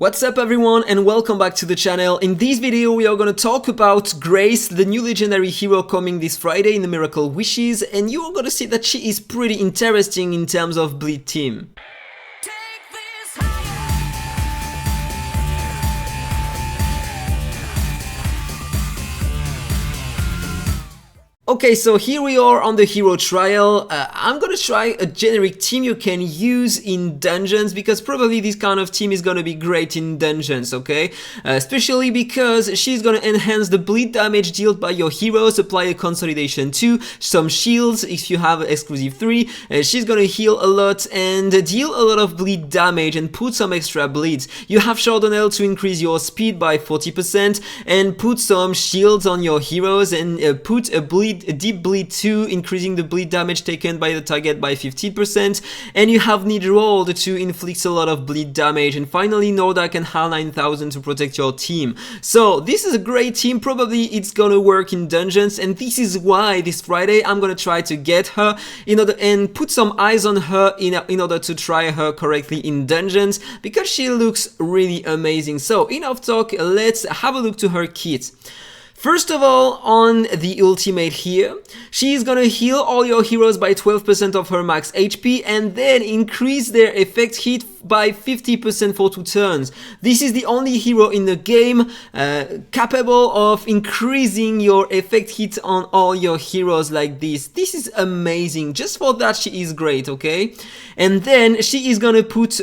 What's up everyone and welcome back to the channel. In this video we are gonna talk about Grace, the new legendary hero coming this Friday in the Miracle Wishes, and you are gonna see that she is pretty interesting in terms of bleed team. Okay, so here we are on the hero trial. I'm gonna try a generic team you can use in dungeons because probably this kind of team is gonna be great in dungeons, okay? Especially because she's gonna enhance the bleed damage dealt by your heroes, apply a consolidation 2, some shields if you have exclusive 3, she's gonna heal a lot and deal a lot of bleed damage and put some extra bleeds. You have Chardonnay to increase your speed by 40% and put some shields on your heroes and put a deep bleed 2, increasing the bleed damage taken by the target by 15%, and you have Need Rolled to inflict a lot of bleed damage, and finally Nordak and HAL 9000 to protect your team. So this is a great team, probably it's gonna work in dungeons, and this is why this Friday I'm gonna try to get her and put some eyes on her in order to try her correctly in dungeons, because she looks really amazing. So enough talk, let's have a look to her kit. First of all, on the ultimate here, she's gonna heal all your heroes by 12% of her max HP and then increase their effect hit by 50% for 2 turns. This is the only hero in the game capable of increasing your effect hit on all your heroes like this. This is amazing. Just for that, she is great, okay? And then she is gonna put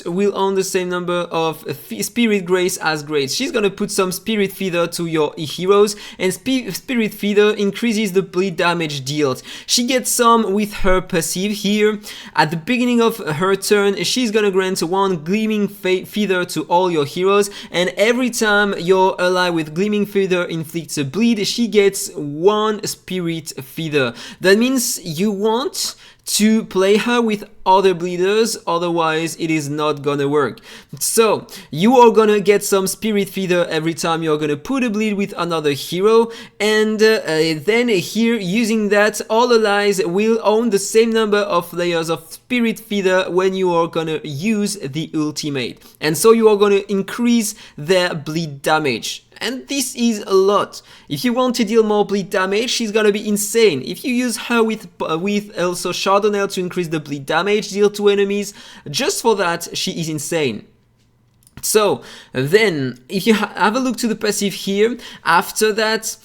will own the same number of Spirit Grace as Grace. She's gonna put some Spirit Feeder to your heroes, and Spirit Feeder increases the bleed damage dealt. She gets some with her passive here. At the beginning of her turn, she's gonna grant 1 Gleaming Feather to all your heroes, and every time your ally with Gleaming Feather inflicts a bleed, she gets 1 Spirit Feather. That means you want to play her with other bleeders, otherwise it is not gonna work. So you are gonna get some Spirit Feeder every time you're gonna put a bleed with another hero, and then here, using that, all allies will own the same number of layers of Spirit Feeder when you are gonna use the ultimate, and so you are gonna increase their bleed damage. And this is a lot. If you want to deal more bleed damage, she's gonna be insane. If you use her with also Chardonnay to increase the bleed damage dealt to enemies, just for that, she is insane. So then, if you have a look to the passive here, after that,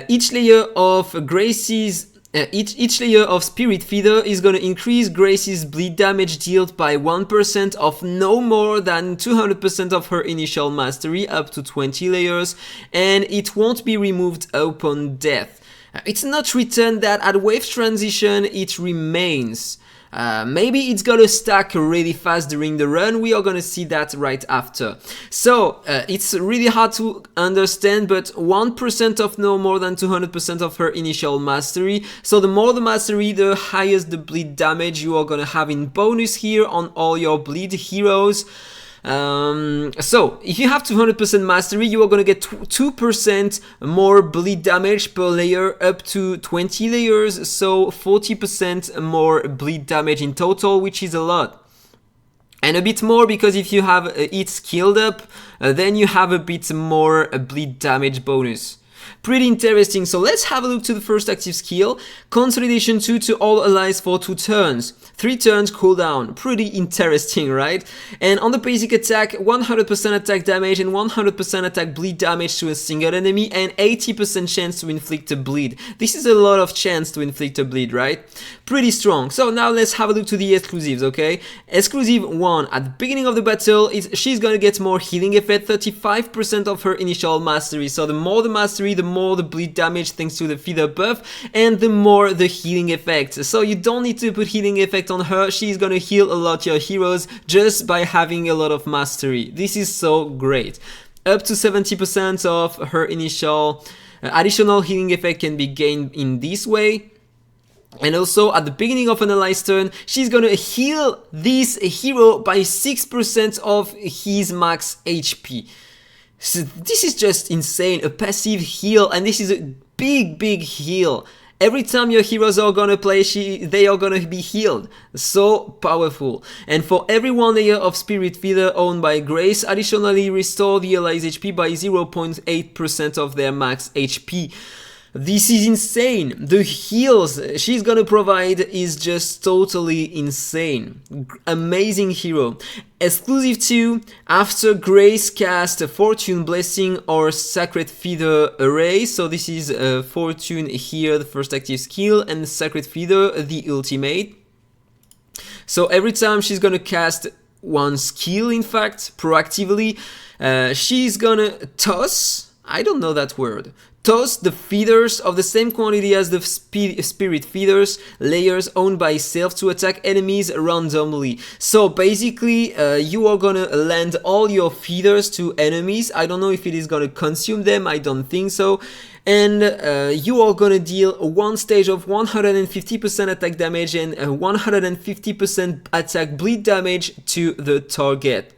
each layer of Grace's each layer of Spirit Feeder is going to increase Grace's bleed damage dealt by 1% of no more than 200% of her initial mastery up to 20 layers, and it won't be removed upon death. It's not written that at wave transition it remains. Maybe it's gonna stack really fast during the run. We are gonna see that right after. So it's really hard to understand, but 1% of no more than 200% of her initial mastery. So the more the mastery, the higher the bleed damage you are gonna have in bonus here on all your bleed heroes. So if you have 200% mastery, you are gonna get 2% more bleed damage per layer up to 20 layers, so 40% more bleed damage in total, which is a lot. And a bit more because if you have it skilled up, then you have a bit more bleed damage bonus. Pretty interesting. So let's have a look to the first active skill. Consolidation 2 to all allies for 2 turns. 3 turns cooldown. Pretty interesting, right? And on the basic attack, 100% attack damage and 100% attack bleed damage to a single enemy, and 80% chance to inflict a bleed. This is a lot of chance to inflict a bleed, right? Pretty strong. So now let's have a look to the exclusives, okay? Exclusive 1. At the beginning of the battle, she's gonna get more healing effect, 35% of her initial mastery. So the more the mastery, the more the bleed damage thanks to the feather buff, and the more the healing effect. So you don't need to put healing effect on her, she's gonna heal a lot your heroes just by having a lot of mastery. This is so great. Up to 70% of her initial additional healing effect can be gained in this way. And also at the beginning of an ally's turn, she's gonna heal this hero by 6% of his max HP. So this is just insane, a passive heal, and this is a big heal. Every time your heroes are gonna play, they are gonna be healed. So powerful. And for every 1 layer of Spirit Feather owned by Grace, additionally restore the allies' HP by 0.8% of their max HP. This is insane. The heals she's gonna provide is just totally insane. Amazing hero. Exclusive to, after Grace cast Fortune Blessing or Sacred Feather Array. So this is Fortune here, the first active skill, and Sacred Feather, the ultimate. So every time she's gonna cast one skill, in fact, proactively, she's gonna toss, I don't know that word, toss the feathers of the same quantity as the spirit feathers layers owned by itself to attack enemies randomly. So basically you are gonna land all your feathers to enemies. I don't know if it is gonna consume them, I don't think so. And you are gonna deal one stage of 150% attack damage and 150% attack bleed damage to the target.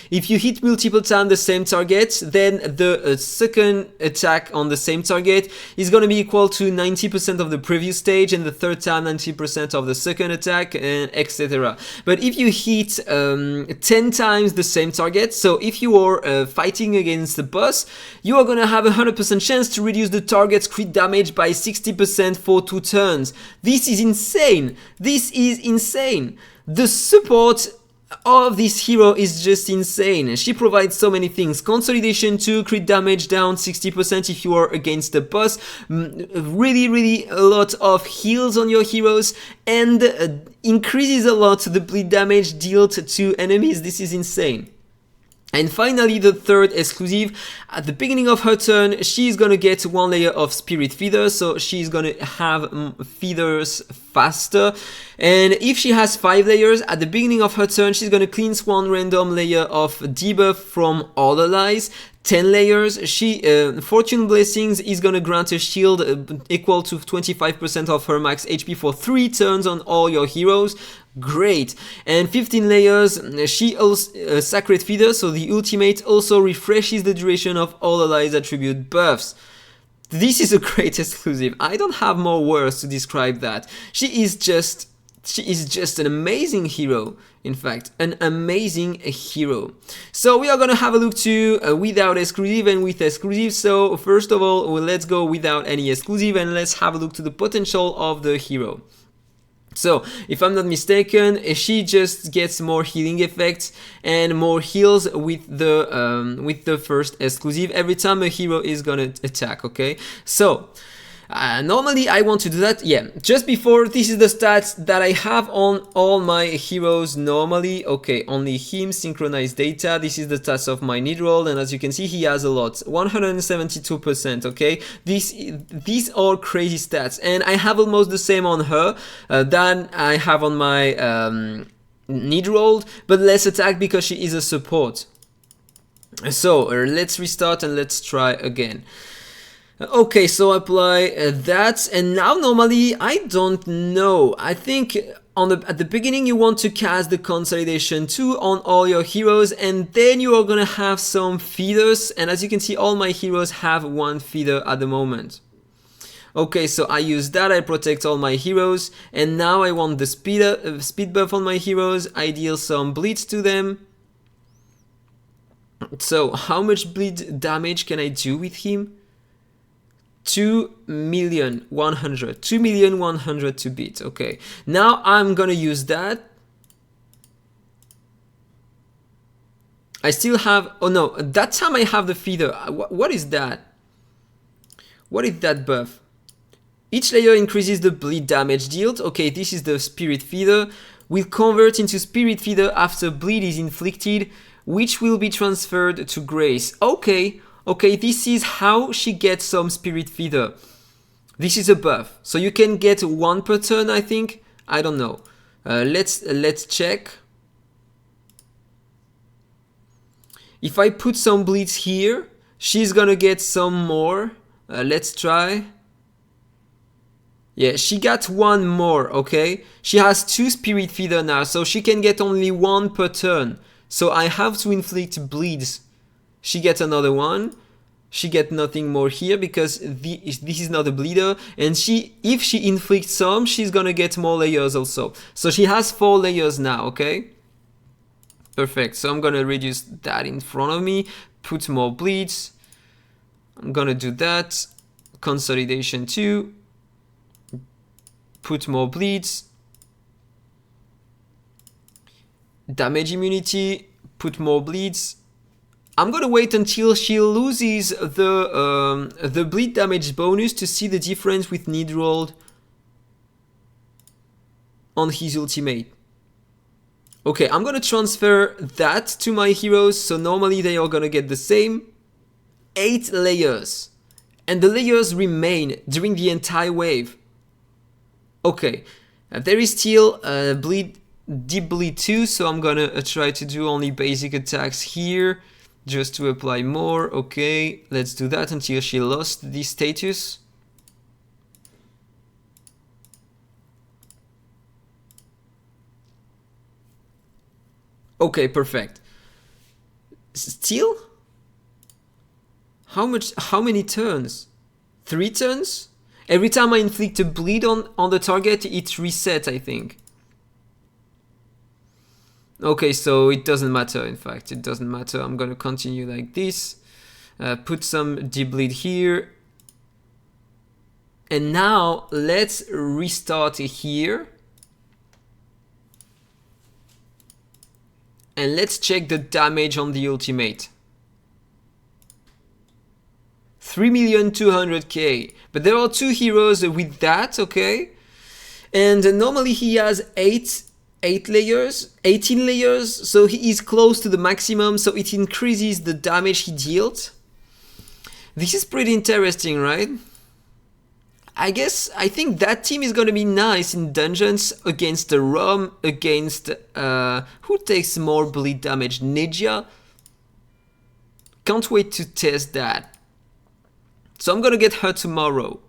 If you hit multiple times the same target, then the second attack on the same target is going to be equal to 90% of the previous stage, and the third time 90% of the second attack, and etc. But if you hit 10 times the same target, so if you are fighting against the boss, you are going to have a 100% chance to reduce the target's crit damage by 60% for 2 turns. This is insane. This is insane. The support of this hero is just insane. She provides so many things. Consolidation 2, crit damage down 60% if you are against the boss. Really a lot of heals on your heroes, and increases a lot the bleed damage dealt to enemies. This is insane. And finally, the third exclusive, at the beginning of her turn, she's gonna get 1 layer of Spirit Feather, so she's gonna have feathers faster. And if she has 5 layers, at the beginning of her turn, she's gonna cleanse 1 random layer of debuff from all allies. 10 layers, Fortune Blessings is gonna grant a shield equal to 25% of her max HP for 3 turns on all your heroes. Great. And 15 layers, she also Sacred Feather, so the ultimate, also refreshes the duration of all allies attribute buffs. This is a great exclusive. I don't have more words to describe that. She is just an amazing hero. In fact, an amazing hero. So we are gonna have a look to without exclusive and with exclusive. So first of all, let's go without any exclusive and let's have a look to the potential of the hero. So, if I'm not mistaken, she just gets more healing effects and more heals with the first exclusive every time a hero is gonna attack, okay? So, normally I want to do that, yeah, just before. This is the stats that I have on all my heroes normally. Okay, only him, synchronized data. This is the stats of my need roll, and as you can see, he has a lot, 172%, okay? These are crazy stats, and I have almost the same on her than I have on my need roll, but less attack because she is a support. So let's restart and let's try again. Okay, so apply that, and now normally I don't know. I think at the beginning you want to cast the Consolidation 2 on all your heroes, and then you are gonna have some feathers, and as you can see, all my heroes have 1 feather at the moment. Okay, so I use that, I protect all my heroes, and now I want the speed buff on my heroes. I deal some bleeds to them. So how much bleed damage can I do with him? 2,100,000. 2,100,000 to beat. Okay, now I'm gonna use that. I still have, oh no, that time I have the feather. What is that? What is that buff? Each layer increases the bleed damage dealt. Okay, this is the Spirit Feather. Will convert into Spirit Feather after bleed is inflicted, which will be transferred to Grace. Okay, this is how she gets some Spirit Feather. This is a buff, so you can get 1 per turn, I think. I don't know. Let's check. If I put some bleeds here, she's gonna get some more. Let's try. Yeah, she got 1 more, okay? She has 2 Spirit Feather now, so she can get only 1 per turn. So I have to inflict bleeds. She gets another one. she get nothing more here because this is not a bleeder, and if she inflicts some, she's gonna get more layers also. So she has 4 layers now, okay? Perfect. So I'm gonna reduce that in front of me, put more bleeds. I'm gonna do that. Consolidation 2. Put more bleeds. Damage immunity, put more bleeds. I'm gonna wait until she loses the bleed damage bonus to see the difference with Nidrold on his ultimate. Okay, I'm gonna transfer that to my heroes, so normally they are gonna get the same 8 layers, and the layers remain during the entire wave. Okay, there is still deep bleed 2, so I'm gonna try to do only basic attacks here just to apply more. Okay, let's do that until she lost this status. Okay, perfect. Still? How many turns? 3 turns? Every time I inflict a bleed on the target, it resets, I think. Okay, so it doesn't matter, in fact, it doesn't matter. I'm gonna continue like this. Put some deep bleed here. And now let's restart here. And let's check the damage on the ultimate. 3,200,000. But there are 2 heroes with that, okay? And normally he has 18 layers, so he is close to the maximum, so it increases the damage he dealt. This is pretty interesting, right? I think that team is gonna be nice in dungeons against the Rom, against who takes more bleed damage? Negia? Can't wait to test that. So I'm gonna get her tomorrow.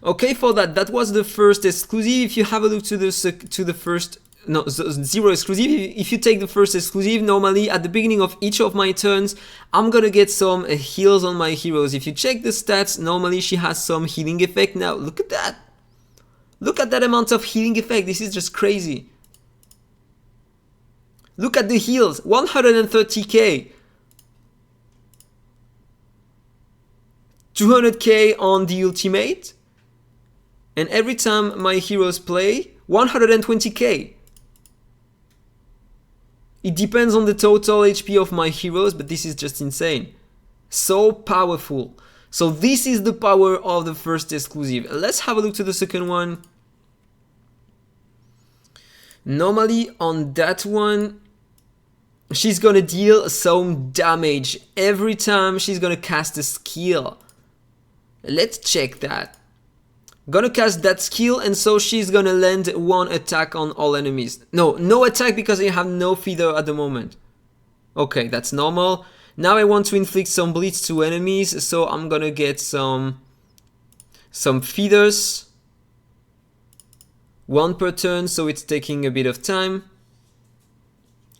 Okay, for that was the first exclusive. If you have a look to the first, no, 0 exclusive, if you take the first exclusive, normally at the beginning of each of my turns, I'm gonna get some heals on my heroes. If you check the stats, normally she has some healing effect. Now, look at that. Look at that amount of healing effect. This is just crazy. Look at the heals, 130k. 200k on the ultimate. And every time my heroes play, 120k. It depends on the total HP of my heroes, but this is just insane. So powerful. So this is the power of the first exclusive. Let's have a look to the second one. Normally on that one, she's gonna deal some damage every time she's gonna cast a skill. Let's check that. Gonna cast that skill, and so she's gonna land 1 attack on all enemies. No attack because I have no feeder at the moment. Okay, that's normal. Now I want to inflict some bleeds to enemies, so I'm gonna get some feeders. 1 per turn, so it's taking a bit of time.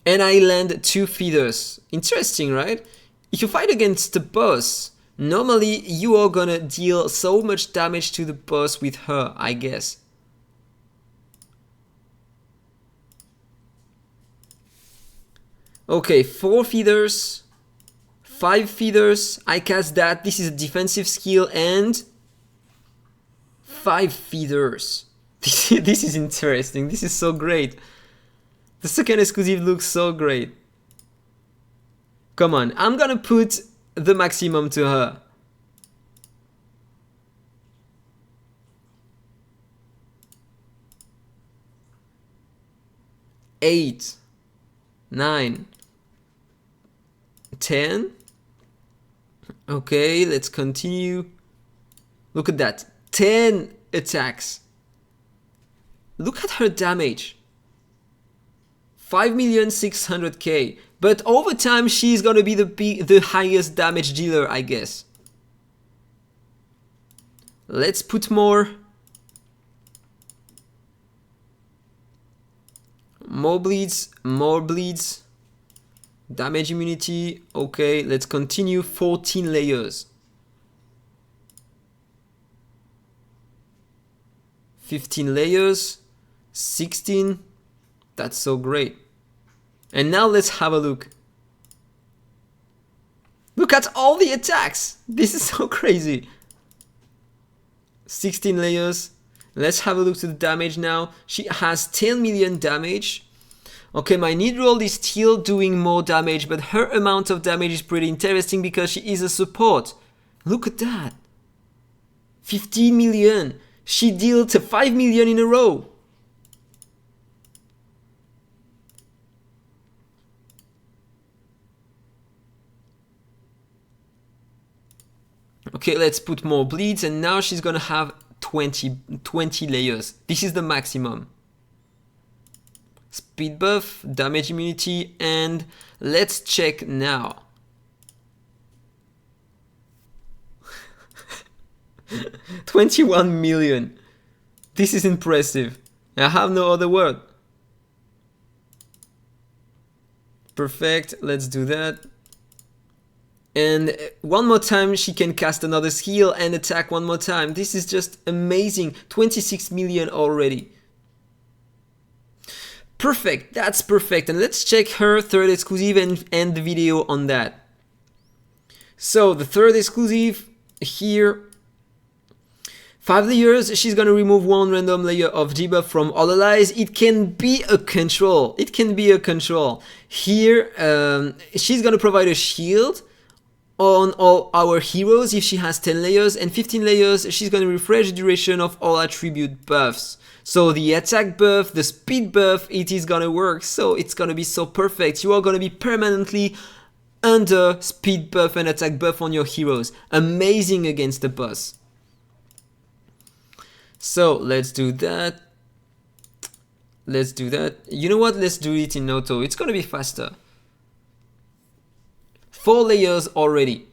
And I land 2 feeders. Interesting, right? If you fight against the boss, normally you are gonna deal so much damage to the boss with her, I guess. Okay, 4 feeders, 5 feeders, I cast that, this is a defensive skill, and 5 feeders. This is interesting, this is so great. The second exclusive looks so great. Come on, I'm gonna put the maximum to her. Eight, 9, 10. Okay, let's continue. Look at that, 10 attacks. Look at her damage. 5,600,000. But over time, she's gonna be the highest damage dealer, I guess. Let's put more. More bleeds, more bleeds. Damage immunity, okay, let's continue. 14 layers. 15 layers. 16. That's so great. And now let's have a look. Look at all the attacks. This is so crazy. 16 layers. Let's have a look to the damage now. She has 10 million damage. Okay, my need roll is still doing more damage, but her amount of damage is pretty interesting because she is a support. Look at that. 15 million. She dealt 5 million in a row. Okay, let's put more bleeds, and now she's gonna have 20 layers. This is the maximum. Speed buff, damage immunity, and let's check now. $21 million. This is impressive. I have no other word. Perfect, let's do that. And one more time she can cast another skill and attack one more time. This is just amazing. 26 million already. Perfect, that's perfect. And let's check her third exclusive and end the video on that. So the third exclusive here. 5 layers, she's gonna remove 1 random layer of debuff from all allies. It can be a control. It can be a control. Here, she's gonna provide a shield on all our heroes if she has 10 layers, and 15 layers she's going to refresh the duration of all attribute buffs. So the attack buff, the speed buff, it is going to work, so it's going to be so perfect. You are going to be permanently under speed buff and attack buff on your heroes. Amazing against the boss. So let's do that. Let's do that. You know what, let's do it in auto, it's going to be faster. 4 layers already.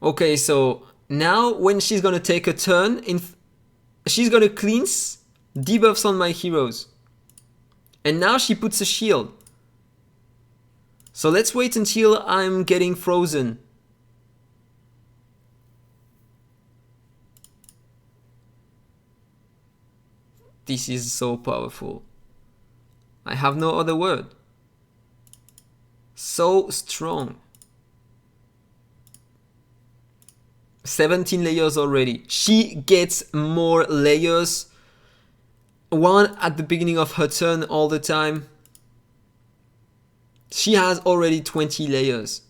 Okay, so now when she's gonna take a turn, she's gonna cleanse debuffs on my heroes. And now she puts a shield. So let's wait until I'm getting frozen. This is so powerful. I have no other word. So strong. 17 layers already. She gets more layers. 1 at the beginning of her turn all the time. She has already 20 layers.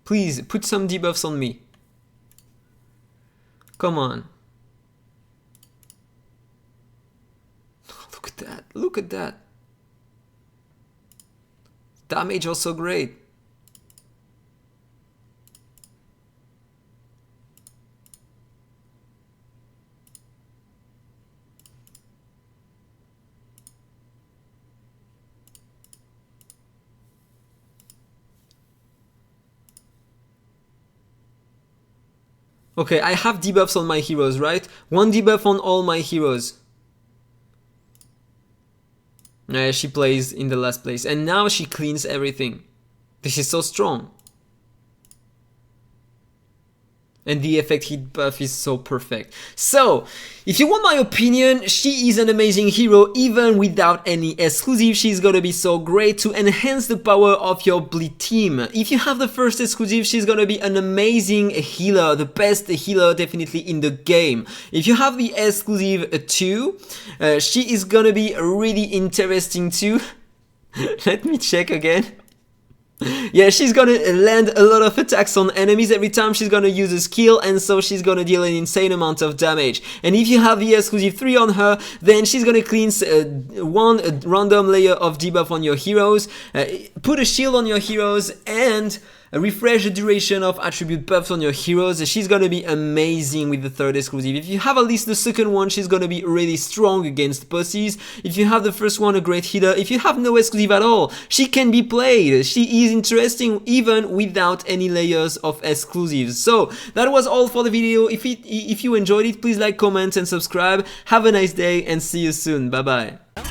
Please, put some debuffs on me. Come on. Look at that, look at that. Damage also great. Okay, I have debuffs on my heroes, right? 1 debuff on all my heroes. She plays in the last place, and now she cleans everything. This is so strong. And the effect hit buff is so perfect. So, if you want my opinion, she is an amazing hero. Even without any exclusive, she's gonna be so great to enhance the power of your bleed team. If you have the first exclusive, she's gonna be an amazing healer, the best healer definitely in the game. If you have the exclusive too, she is gonna be really interesting too. Let me check again. Yeah, she's gonna land a lot of attacks on enemies every time she's gonna use a skill, and so she's gonna deal an insane amount of damage. And if you have the exclusive 3 on her, then she's gonna cleanse 1 random layer of debuff on your heroes, put a shield on your heroes, and refresh the duration of attribute buffs on your heroes. She's gonna be amazing with the third exclusive. If you have at least the second one, she's gonna be really strong against bosses. If you have the first one, a great hitter. If you have no exclusive at all, she can be played. She is interesting even without any layers of exclusives. So that was all for the video. If you enjoyed it, please like, comment and subscribe. Have a nice day and see you soon. Bye bye.